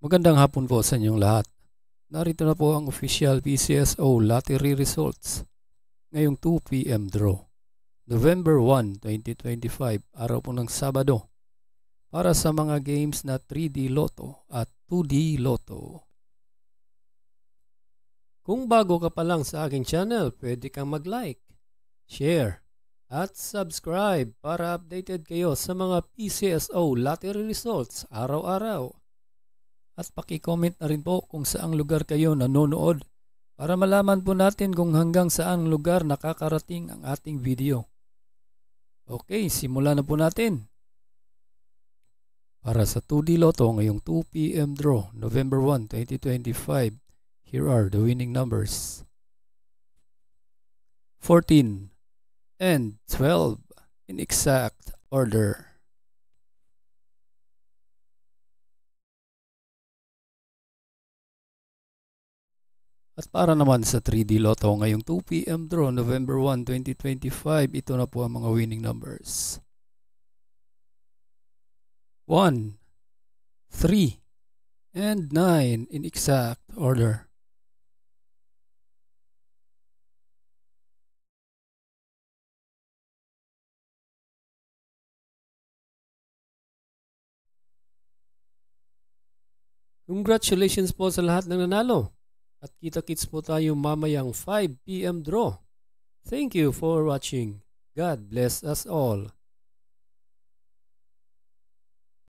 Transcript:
Magandang hapon po sa inyong lahat. Narito na po ang official PCSO lottery results ngayong 2 p.m. draw. November 1, 2025, araw po ng Sabado, para sa mga games na 3D Lotto at 2D Lotto. Kung bago ka pa lang sa aking channel, pwede kang mag-like, share, at subscribe para updated kayo sa mga PCSO lottery results araw-araw. At paki-comment na rin po kung saang lugar kayo nanonood para malaman po natin kung hanggang saang lugar nakakarating ang ating video. Okay, simulan na po natin. Para sa 2D Lotto ngayong 2 p.m. draw, November 1, 2025, here are the winning numbers. 14 and 12 in exact order. At para naman sa 3D Lotto ngayong 2 p.m. draw, November 1, 2025, ito na po ang mga winning numbers. 1, 3, and 9 in exact order. Congratulations po sa lahat ng nanalo. At kita-kits po tayo mamayang 5 p.m. draw. Thank you for watching. God bless us all.